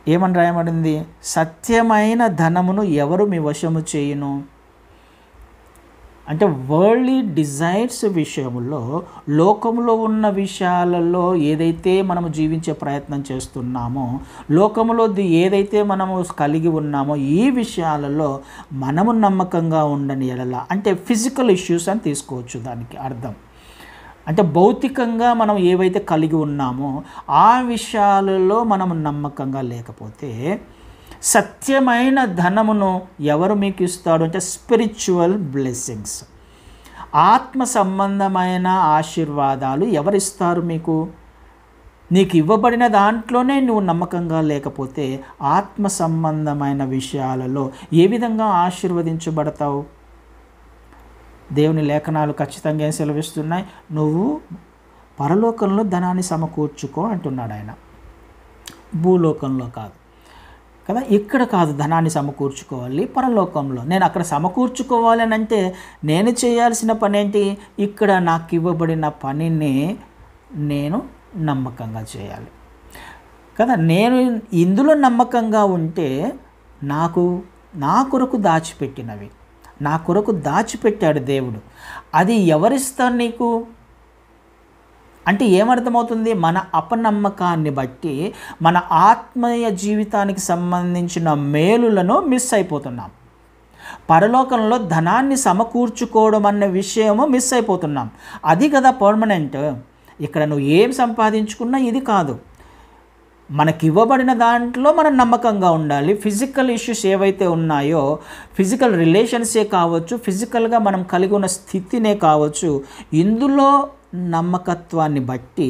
Speaker 1: ఏమని రాయబడింది? సత్యమైన ధనమును ఎవరు మీ వశము చేయును? అంటే వరల్డ్లీ డిజైర్స్ విషయంలో, లోకంలో ఉన్న విషయాలలో ఏదైతే మనము జీవించే ప్రయత్నం చేస్తున్నామో, లోకంలో ఏదైతే మనము కలిగి ఉన్నామో, ఈ విషయాలలో మనము నమ్మకంగా ఉండని యెడల, అంటే ఫిజికల్ ఇష్యూస్ అని తీసుకోవచ్చు దానికి అర్థం. అంటే భౌతికంగా మనం ఏవైతే కలిగి ఉన్నామో ఆ విషయాలలో మనము నమ్మకంగా లేకపోతే, సత్యమైన ధనమును ఎవరు మీకు ఇస్తాడు అంటే స్పిరిచువల్ బ్లెస్సింగ్స్. ఆత్మ సంబంధమైన ఆశీర్వాదాలు ఎవరిస్తారు మీకు? నీకు ఇవ్వబడిన దాంట్లోనే నువ్వు నమ్మకంగా లేకపోతే ఆత్మ సంబంధమైన విషయాలలో ఏ విధంగా ఆశీర్వదించబడతావు? దేవుని లేఖనాలు ఖచ్చితంగా ఏం సెలవిస్తున్నాయి? నువ్వు పరలోకంలో ధనాన్ని సమకూర్చుకో అంటున్నాడు ఆయన, భూలోకంలో కాదు కదా. ఇక్కడ కాదు ధనాన్ని సమకూర్చుకోవాలి, పరలోకంలో. నేను అక్కడ సమకూర్చుకోవాలి అని అంటే నేను చేయాల్సిన పని ఏంటి? ఇక్కడ నాకు ఇవ్వబడిన పనిని నేను నమ్మకంగా చేయాలి కదా. నేను ఇందులో నమ్మకంగా ఉంటే నా కొరకు దాచిపెట్టినవి, నా కొరకు దాచిపెట్టాడు దేవుడు. అది ఎవరిస్తారు నీకు అంటే ఏమర్థమవుతుంది? మన అపనమ్మకాన్ని బట్టి మన ఆత్మీయ జీవితానికి సంబంధించిన మేలులను మిస్ అయిపోతున్నాం. పరలోకంలో ధనాన్ని సమకూర్చుకోవడం అనే విషయము మిస్ అయిపోతున్నాం. అది కదా పర్మనెంట్. ఇక్కడ నువ్వు ఏం సంపాదించుకున్నా ఇది కాదు. మనకి ఇవ్వబడిన దాంట్లో మనం నమ్మకంగా ఉండాలి. ఫిజికల్ ఇష్యూస్ ఏవైతే ఉన్నాయో, ఫిజికల్ రిలేషన్సే కావచ్చు, ఫిజికల్గా మనం కలిగి ఉన్న స్థితినే కావచ్చు, ఇందులో నమ్మకత్వాన్ని బట్టి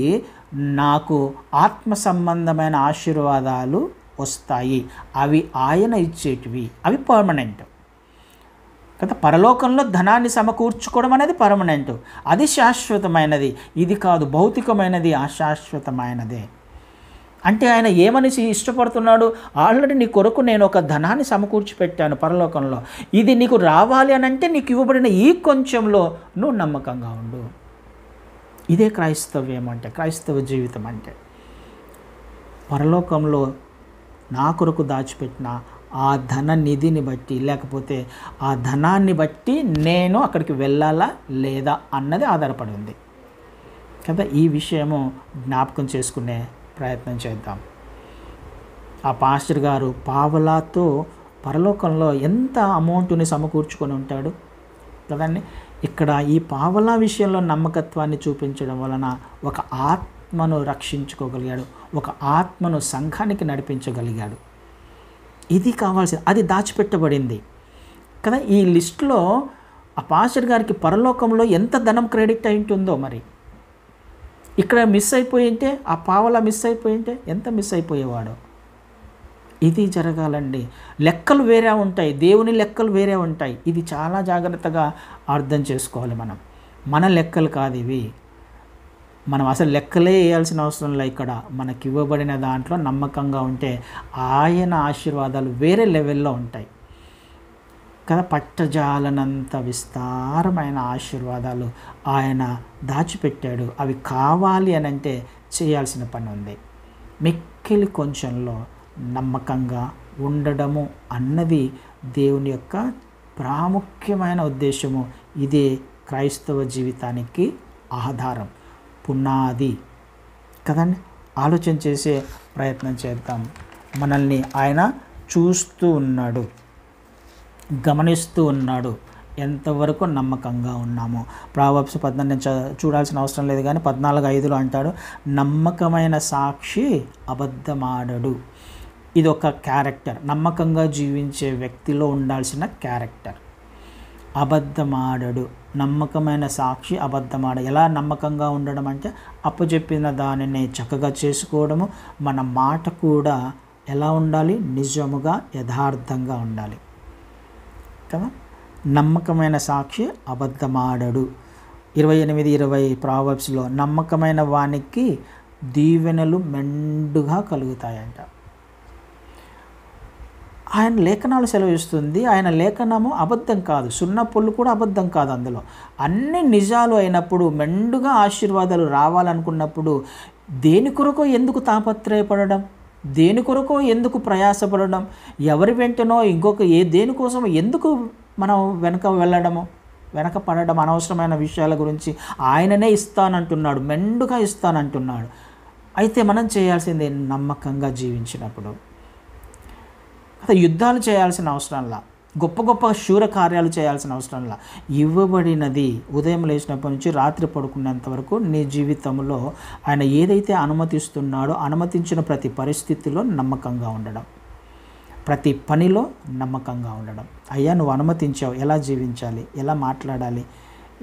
Speaker 1: నాకు ఆత్మ సంబంధమైన ఆశీర్వాదాలు వస్తాయి. అవి ఆయన ఇచ్చేటివి, అవి పర్మనెంట్ కదా. పరలోకంలో ధనాన్ని సమకూర్చుకోవడం అనేది పర్మనెంట్, అది శాశ్వతమైనది. ఇది కాదు, భౌతికమైనది అశాశ్వతమైనదే. అంటే ఆయన ఏమని ఇష్టపడుతున్నాడు? ఆల్రెడీ నీ కొరకు నేను ఒక ధనాన్ని సమకూర్చి పెట్టాను పరలోకంలో. ఇది నీకు రావాలి అని అంటే నీకు ఇవ్వబడిన ఈ కొంచెంలో నువ్వు నమ్మకంగా ఉండు. ఇదే క్రైస్తవ్యం అంటే, క్రైస్తవ జీవితం అంటే. పరలోకంలో నా కొరకు దాచిపెట్టిన ఆ ధన నిధిని బట్టి, లేకపోతే ఆ ధనాన్ని బట్టి నేను అక్కడికి వెళ్ళాలా లేదా అన్నది ఆధారపడి ఉంది కదా. ఈ విషయము జ్ఞాపకం చేసుకునే ప్రయత్నం చేద్దాం. ఆ పాస్టర్ గారు పావలాతో పరలోకంలో ఎంత అమౌంట్ని సమకూర్చుకొని ఉంటాడు కదండి. ఇక్కడ ఈ పావలా విషయంలో నమ్మకత్వాన్ని చూపించడం వలన ఒక ఆత్మను రక్షించుకోగలిగాడు, ఒక ఆత్మను సంఘానికి నడిపించగలిగాడు. ఇది కావాల్సింది, అది దాచిపెట్టబడింది కదా. ఈ లిస్టులో ఆ పాస్టర్ గారికి పరలోకంలో ఎంత ధనం క్రెడిట్ అయి ఉంటుందో మరి. ఇక్కడ మిస్ అయిపోయింటే, ఆ పావలా మిస్ అయిపోయింటే ఎంత మిస్ అయిపోయేవాడో. ఇది జరగాలండి. లెక్కలు వేరే ఉంటాయి, దేవుని లెక్కలు వేరే ఉంటాయి. ఇది చాలా జాగ్రత్తగా అర్థం చేసుకోవాలి. మన లెక్కలు కాదు ఇవి. మనం అసలు లెక్కలే వేయాల్సిన అవసరం లేదు. ఇక్కడ మనకి ఇవ్వబడిన దాంట్లో నమ్మకంగా ఉంటే ఆయన ఆశీర్వాదాలు వేరే లెవెల్లో ఉంటాయి కదా. పట్టజాలనంత విస్తారమైన ఆశీర్వాదాలు ఆయన దాచిపెట్టాడు. అవి కావాలి అని అంటే చేయాల్సిన పని ఉంది. మిక్కిలి కొంచెంలో నమ్మకంగా ఉండడము అన్నది దేవుని యొక్క ప్రాముఖ్యమైన ఉద్దేశము. ఇదే క్రైస్తవ జీవితానికి ఆధారం, పునాది కదండి. ఆలోచన చేసే ప్రయత్నం చేద్దాం. మనల్ని ఆయన చూస్తూ ఉన్నాడు, గమనిస్తూ ఉన్నాడు, ఎంతవరకు నమ్మకంగా ఉన్నామో. ప్రావర్బ్స్ 14 నేను చూడాల్సిన అవసరం లేదు కానీ 14:5 అంటాడు, నమ్మకమైన సాక్షి అబద్ధమాడడు. ఇది ఒక క్యారెక్టర్, నమ్మకంగా జీవించే వ్యక్తిలో ఉండాల్సిన క్యారెక్టర్. అబద్ధమాడడు, నమ్మకమైన సాక్షి అబద్ధమాడ. ఎలా నమ్మకంగా ఉండడం అంటే అప్పచెప్పిన దానిని చక్కగా చేసుకోవడము. మన మాట కూడా ఎలా ఉండాలి? నిజముగా, యథార్థంగా ఉండాలి కదా. నమ్మకమైన సాక్షి అబద్ధమాడడు. 28:20 ప్రావర్బ్స్లో నమ్మకమైన వానికి దీవెనలు మెండుగా కలుగుతాయంట. ఆయన లేఖనాలు సెలవిస్తుంది. ఆయన లేఖనము అబద్ధం కాదు, సున్న పొల్లు కూడా అబద్ధం కాదు. అందులో అన్ని నిజాలు అయినప్పుడు, మెండుగా ఆశీర్వాదాలు రావాలనుకున్నప్పుడు దేని కొరకో ఎందుకు తాపత్రయపడడం, దేని కొరకో ఎందుకు ప్రయాసపడడం, ఎవరి వెంటనో ఇంకొక దేనికోసం ఎందుకు మనం వెనక పడడం అనవసరమైన విషయాల గురించి. ఆయననే ఇస్తానంటున్నాడు, మెండుగా ఇస్తానంటున్నాడు. అయితే మనం చేయాల్సింది నమ్మకంగా జీవించినప్పుడు యుద్ధాలు చేయాల్సిన అవసరంలా, గొప్ప గొప్ప శూర కార్యాలు చేయాల్సిన అవసరంలా, ఇవ్వబడినది ఉదయం లేచినప్పటి నుంచి రాత్రి పడుకునేంత వరకు నీ జీవితంలో ఆయన ఏదైతే అనుమతిస్తున్నాడో అనుమతించిన ప్రతి పరిస్థితిలో నమ్మకంగా ఉండడం, ప్రతి పనిలో నమ్మకంగా ఉండడం. అయ్యా నువ్వు అనుమతించావు, ఎలా జీవించాలి, ఎలా మాట్లాడాలి,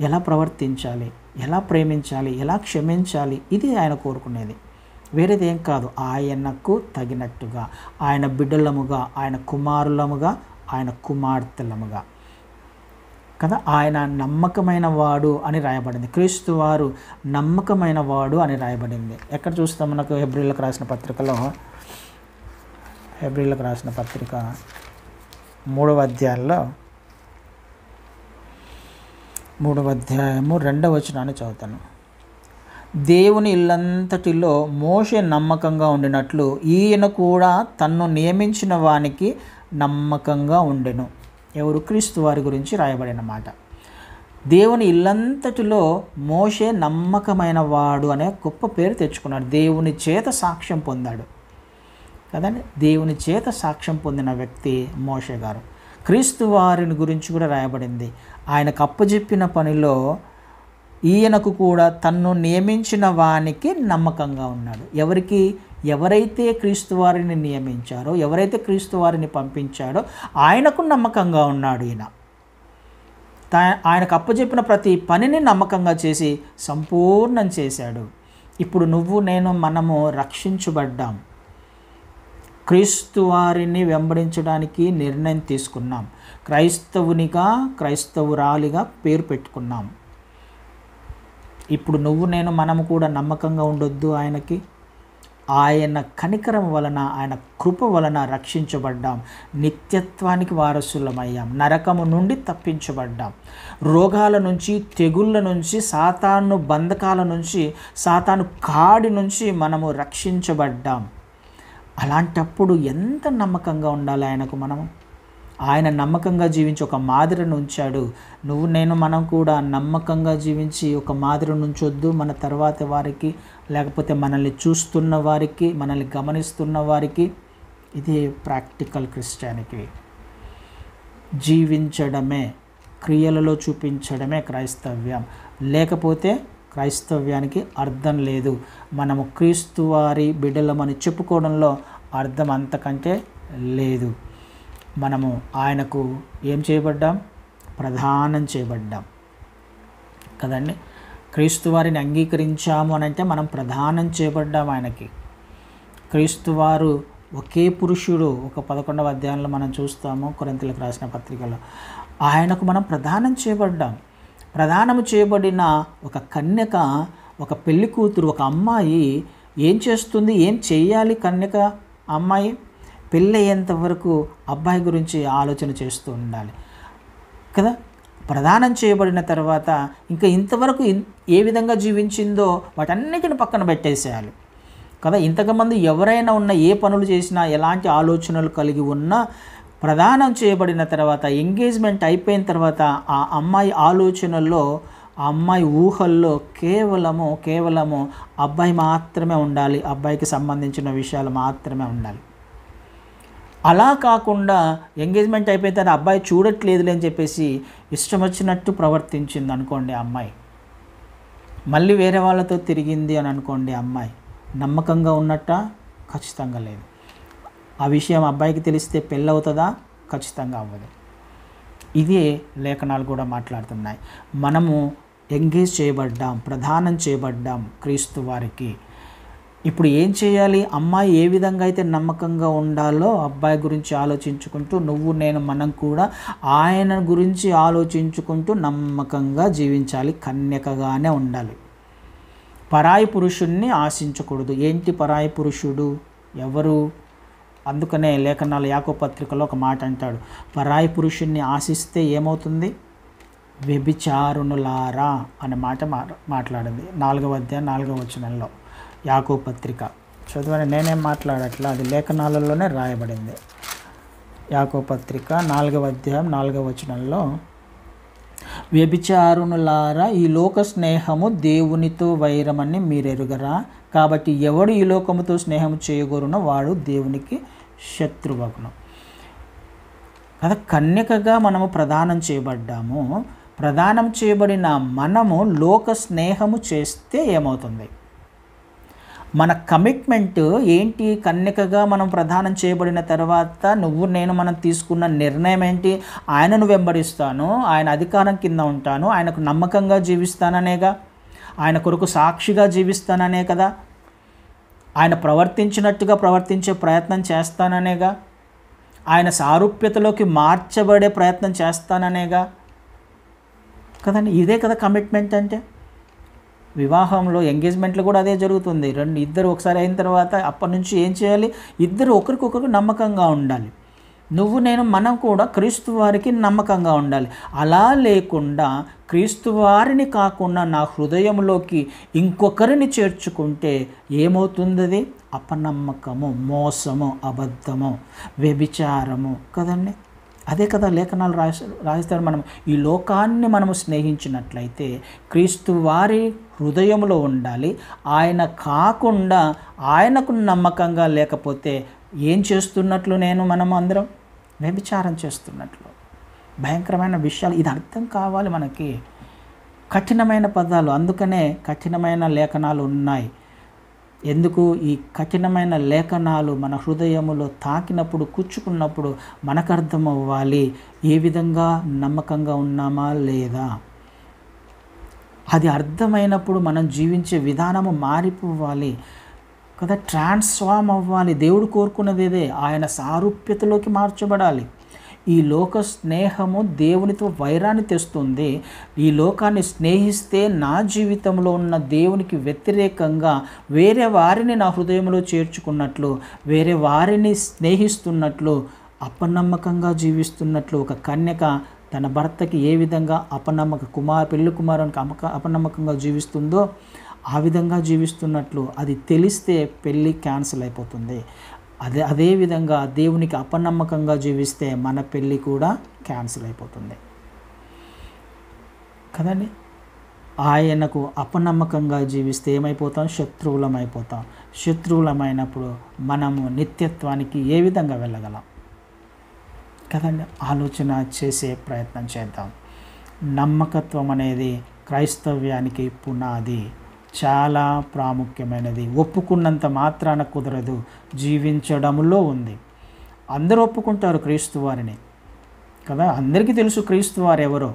Speaker 1: ఎలా ప్రవర్తించాలి, ఎలా ప్రేమించాలి, ఎలా క్షమించాలి, ఇది ఆయన కోరుకునేది. వేరేది ఏం కాదు. ఆయనకు తగినట్టుగా, ఆయన బిడ్డలముగా, ఆయన కుమారులముగా, ఆయన కుమార్తెలముగా కదా. ఆయన నమ్మకమైన వాడు అని రాయబడింది. క్రీస్తు వారు నమ్మకమైన వాడు అని రాయబడింది. ఎక్కడ చూస్తాం మనకు? హెబ్రీలకు రాసిన పత్రికలో, హెబ్రీలకు రాసిన పత్రిక 3వ అధ్యాయంలో 3వ అధ్యాయము 2వ వచనాన్ని చదువుతాను. దేవుని ఇల్లంతటిలో మోషే నమ్మకంగా ఉండినట్లు ఈయన కూడా తన్ను నియమించిన వానికి నమ్మకంగా ఉండెను. ఎవరు? క్రీస్తు వారి గురించి రాయబడిన మాట. దేవుని ఇల్లంతటిలో మోషే నమ్మకమైన వాడు అనే గొప్ప పేరు తెచ్చుకున్నాడు. దేవుని చేత సాక్ష్యం పొందాడు కదండి. దేవుని చేత సాక్ష్యం పొందిన వ్యక్తి మోషే గారు. క్రీస్తు వారిని గురించి కూడా రాయబడింది. ఆయనకు అప్పజెప్పిన పనిలో ఈయనకు కూడా తన్ను నియమించిన వానికి నమ్మకంగా ఉన్నాడు. ఎవరైతే క్రీస్తు వారిని నియమించారో, ఎవరైతే క్రీస్తు వారిని పంపించాడో ఆయనకు నమ్మకంగా ఉన్నాడు. ఆయనకు అప్పచెప్పిన ప్రతి పనిని నమ్మకంగా చేసి సంపూర్ణం చేశాడు. ఇప్పుడు నువ్వు నేను మనము రక్షించబడ్డాం. క్రీస్తు వారిని వెంబడించడానికి నిర్ణయం తీసుకున్నాం. క్రైస్తవునిగా, క్రైస్తవురాలిగా పేరు పెట్టుకున్నాం. ఇప్పుడు నువ్వు నేను మనము కూడా నమ్మకంగా ఉండొద్దు. ఆయన కనికరం వలన, ఆయన కృప వలన రక్షించబడ్డాం. నిత్యత్వానికి వారసులమయ్యాం. నరకము నుండి తప్పించబడ్డాం. రోగాల నుంచి, తెగుళ్ళ నుంచి, సాతాను బంధకాల నుంచి, సాతాను కాడి నుంచి మనము రక్షించబడ్డాం. అలాంటప్పుడు ఎంత నమ్మకంగా ఉండాలి ఆయనకు మనము? ఆయన నమ్మకంగా జీవించి ఒక మాదిరిని ఉంచాడు. నువ్వు నేను మనం కూడా నమ్మకంగా జీవించి ఒక మాదిరిని ఉంచొద్దు మన తర్వాత వారికి, లేకపోతే మనల్ని చూస్తున్న వారికి, మనల్ని గమనిస్తున్న వారికి. ఇది ప్రాక్టికల్ క్రిస్టియానిటీ. జీవించడమే, క్రియలలో చూపించడమే క్రైస్తవ్యం. లేకపోతే క్రైస్తవ్యానికి అర్థం లేదు. మనము క్రీస్తు వారి బిడ్డలమని చెప్పుకోవడంలో అర్థం అంతకంటే లేదు. మనము ఆయనకు ఏం చేయబడ్డాం? ప్రదానం చేయబడ్డాం కదండి. క్రీస్తు వారిని అంగీకరించాము అని అంటే మనం ప్రదానం చేయబడ్డాం ఆయనకి. క్రీస్తు వారు ఒకే పురుషుడు. ఒక 11వ అధ్యాయంలో మనం చూస్తాము, కొరింథీయులకు రాసిన పత్రికలో. ఆయనకు మనం ప్రదానం చేయబడ్డాం. ప్రదానము చేయబడిన ఒక కన్యక, ఒక పెళ్లి కూతురు, ఒక అమ్మాయి ఏం చేస్తుంది? ఏం చేయాలి? కన్యక అమ్మాయి పెళ్ళి అయ్యేంత వరకు అబ్బాయి గురించి ఆలోచన చేస్తూ ఉండాలి కదా. ప్రదానం చేయబడిన తర్వాత ఇంకా ఇంతవరకు ఏ విధంగా జీవించిందో వాటన్నిటిని పక్కన పెట్టేసేయాలి కదా. ఇంతకుముందు ఎవరైనా ఉన్న, ఏ పనులు చేసినా, ఎలాంటి ఆలోచనలు కలిగి ఉన్నా, ప్రదానం చేయబడిన తర్వాత, ఎంగేజ్మెంట్ అయిపోయిన తర్వాత ఆ అమ్మాయి ఆలోచనల్లో, ఆ అమ్మాయి ఊహల్లో కేవలము అబ్బాయి మాత్రమే ఉండాలి. అబ్బాయికి సంబంధించిన విషయాలు మాత్రమే ఉండాలి. అలా కాకుండా ఎంగేజ్మెంట్ అయిపోయిన తర్వాత అబ్బాయి చూడట్లేదులే అని చెప్పేసి ఇష్టం వచ్చినట్టు ప్రవర్తించింది అనుకోండి అమ్మాయి, మళ్ళీ వేరే వాళ్ళతో తిరిగింది అని అనుకోండి అమ్మాయి, నమ్మకంగా ఉన్నట్ట? ఖచ్చితంగా లేదు. ఆ విషయం అబ్బాయికి తెలిస్తే పెళ్ళవుతుందా? ఖచ్చితంగా అవ్వదు. ఇదే లేఖనాలు కూడా మాట్లాడుతున్నాయి. మనము ఎంగేజ్ చేయబడ్డాం, ప్రదానం చేయబడ్డాం క్రీస్తు వారికి. ఇప్పుడు ఏం చేయాలి? అమ్మాయి ఏ విధంగా అయితే నమ్మకంగా ఉండాలో అబ్బాయి గురించి ఆలోచించుకుంటూ, నువ్వు నేను మనం కూడా ఆయన గురించి ఆలోచించుకుంటూ నమ్మకంగా జీవించాలి. కన్యకగానే ఉండాలి. పరాయి పురుషుణ్ణి ఆశించకూడదు. ఏంటి పరాయి పురుషుడు? ఎవరు? అందుకనే లేఖనాలు యాకోబు పత్రికలో ఒక మాట అంటాడు, పరాయి పురుషుణ్ణి ఆశిస్తే ఏమవుతుంది? వ్యభిచారునులారా అనే మాట మాట్లాడింది 4వ అధ్యాయం 4వ వచనంలో యాకోబు పత్రిక. చదువుని, నేనేం మాట్లాడట్లా, అది లేఖనాలలోనే రాయబడింది. యాకోబు పత్రిక 4వ అధ్యాయం 4వ వచనంలో, వ్యభిచారునులారా, ఈ లోక స్నేహము దేవునితో వైరమని మీరెరుగరా? కాబట్టి ఎవడు ఈ లోకముతో స్నేహం చేయగోరునో వాడు దేవునికి శత్రువగును కదా. కన్యకగా మనము ప్రదానం చేయబడ్డాము. ప్రదానం చేయబడిన మనము లోక స్నేహము చేస్తే ఏమవుతుంది? మన కమిట్మెంట్ ఏంటి? కన్యకగా మనం ప్రదానం చేయబడిన తర్వాత నేను మనం తీసుకున్న నిర్ణయం ఏంటి? ఆయనను వెంబడిస్తాను, ఆయన అధికారం కింద ఉంటాను, ఆయనకు నమ్మకంగా జీవిస్తాననేగా, ఆయన కొరకు సాక్షిగా జీవిస్తాననే కదా, ఆయన ప్రవర్తించినట్టుగా ప్రవర్తించే ప్రయత్నం చేస్తాననేగా, ఆయన సారూప్యతలోకి మార్చబడే ప్రయత్నం చేస్తాననేగా కదండి. ఇదే కదా కమిట్మెంట్ అంటే. వివాహంలో ఎంగేజ్మెంట్లో కూడా అదే జరుగుతుంది. ఇద్దరు ఒకసారి అయిన తర్వాత అప్పటి నుంచి ఏం చేయాలి? ఇద్దరు ఒకరికొకరు నమ్మకంగా ఉండాలి. మనం కూడా క్రీస్తు వారికి నమ్మకంగా ఉండాలి. అలా లేకుండా క్రీస్తు వారిని కాకుండా నా హృదయంలోకి ఇంకొకరిని చేర్చుకుంటే ఏమవుతుంది? అది అపనమ్మకము, మోసము, అబద్ధము, వ్యభిచారము కదండి. అదే కదా లేఖనాలు రాయిస్తారు. ఈ లోకాన్ని మనము స్నేహించినట్లయితే క్రీస్తు వారి హృదయంలో ఉండాలి. ఆయన కాకుండా ఆయనకు నమ్మకంగా లేకపోతే ఏం చేస్తున్నట్లు? మనం అందరం వ్యభిచారం చేస్తున్నట్లు. భయంకరమైన విషయాలు. ఇది అర్థం కావాలి మనకి. కఠినమైన పదాలు, అందుకనే కఠినమైన లేఖనాలు ఉన్నాయి. ఎందుకు? ఈ కఠినమైన లేఖనాలు మన హృదయములో తాకినప్పుడు, కూర్చుకున్నప్పుడు మనకు అర్థం అవ్వాలి ఏ విధంగా నమ్మకంగా ఉన్నామా లేదా. అది అర్థమైనప్పుడు మనం జీవించే విధానము మారిపోవాలి కదా, ట్రాన్స్ఫార్మ్ అవ్వాలి. దేవుడు కోరుకున్నది ఇదే, ఆయన సారూప్యతలోకి మార్చబడాలి. ఈ లోక స్నేహము దేవునితో వైరాన్ని తెస్తుంది. ఈ లోకాన్ని స్నేహిస్తే నా జీవితంలో ఉన్న దేవునికి వ్యతిరేకంగా వేరే వారిని నా హృదయంలో చేర్చుకున్నట్లు, వేరే వారిని స్నేహిస్తున్నట్లు, అపనమ్మకంగా జీవిస్తున్నట్లు ఒక కన్యక తన భర్తకి ఏ విధంగా పెళ్లి కుమారునికి అపనమ్మకంగా జీవిస్తుందో ఆ విధంగా జీవిస్తున్నట్లు అది తెలిస్తే పెళ్ళి క్యాన్సిల్ అయిపోతుంది. అదేవిధంగా దేవునికి అపనమ్మకంగా జీవిస్తే మన పెళ్ళి కూడా క్యాన్సిల్ అయిపోతుంది కదండి. ఆయనకు అపనమ్మకంగా జీవిస్తే ఏమైపోతాం? శత్రువులమైపోతాం. శత్రువులమైనప్పుడు మనము నిత్యత్వానికి ఏ విధంగా వెళ్ళగలం కదండి. ఆలోచన చేసే ప్రయత్నం చేద్దాం. నమ్మకత్వం అనేది క్రైస్తవ్యానికి పునాది, చాలా ప్రాముఖ్యమైనది. ఒప్పుకున్నంత మాత్రాన కుదరదు, జీవించడంలో ఉంది. అందరూ ఒప్పుకుంటారు క్రీస్తు వారిని కదా, అందరికీ తెలుసు క్రీస్తు వారు ఎవరో.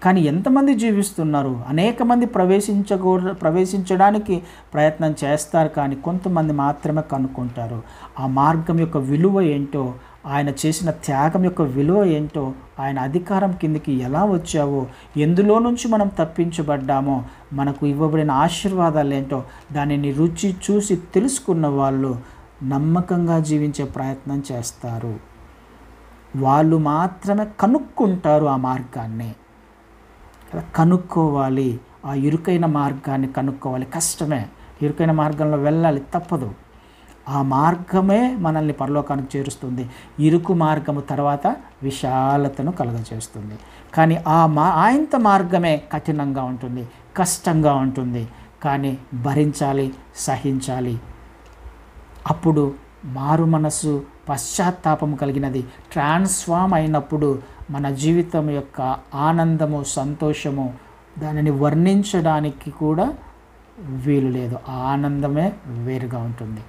Speaker 1: కానీ ఎంతమంది జీవిస్తున్నారు? అనేక మంది ప్రవేశించడానికి ప్రయత్నం చేస్తారు, కానీ కొంతమంది మాత్రమే కనుక్కుంటారు. ఆ మార్గం యొక్క విలువ ఏంటో, ఆయన చేసిన త్యాగం యొక్క విలువ ఏంటో, ఆయన అధికారం కిందికి ఎలా వచ్చావో, ఎందులో నుంచి మనం తప్పించబడ్డామో, మనకు ఇవ్వబడిన ఆశీర్వాదాలు ఏంటో దానిని రుచి చూసి తెలుసుకున్న వాళ్ళు నమ్మకంగా జీవించే ప్రయత్నం చేస్తారు. వాళ్ళు మాత్రమే కనుక్కుంటారు ఆ మార్గాన్ని. కనుక్కోవాలి, ఆ ఇరుకైన మార్గాన్ని కనుక్కోవాలి. కష్టమే, ఇరుకైన మార్గంలో వెళ్ళాలి, తప్పదు. ఆ మార్గమే మనల్ని పరలోకానికి చేరుస్తుంది. ఇరుకు మార్గము తర్వాత విశాలతను కలుగజేస్తుంది. కానీ ఆయంత మార్గమే కఠినంగా ఉంటుంది, కష్టంగా ఉంటుంది. కానీ భరించాలి, సహించాలి. అప్పుడు మారు మనసు, పశ్చాత్తాపం కలిగినది ట్రాన్స్ఫార్మ్ అయినప్పుడు మన జీవితం యొక్క ఆనందము, సంతోషము దానిని వర్ణించడానికి కూడా వీలు లేదు. ఆ ఆనందమే వేరుగా ఉంటుంది.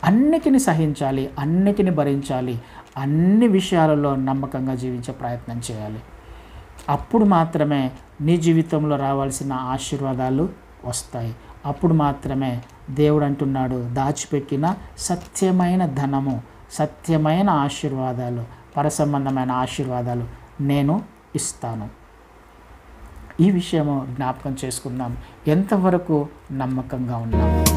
Speaker 1: అన్నిటిని సహించాలి, అన్నిటిని భరించాలి, అన్ని విషయాలలో నమ్మకంగా జీవించే ప్రయత్నం చేయాలి. అప్పుడు మాత్రమే నీ జీవితంలో రావాల్సిన ఆశీర్వాదాలు వస్తాయి. అప్పుడు మాత్రమే దేవుడు అంటున్నాడు, దాచిపెట్టిన సత్యమైన ధనము, సత్యమైన ఆశీర్వాదాలు, పరసంబంధమైన ఆశీర్వాదాలు నేను ఇస్తాను. ఈ విషయము జ్ఞాపకం చేసుకుందాం. ఎంతవరకు నమ్మకంగా ఉన్నాము.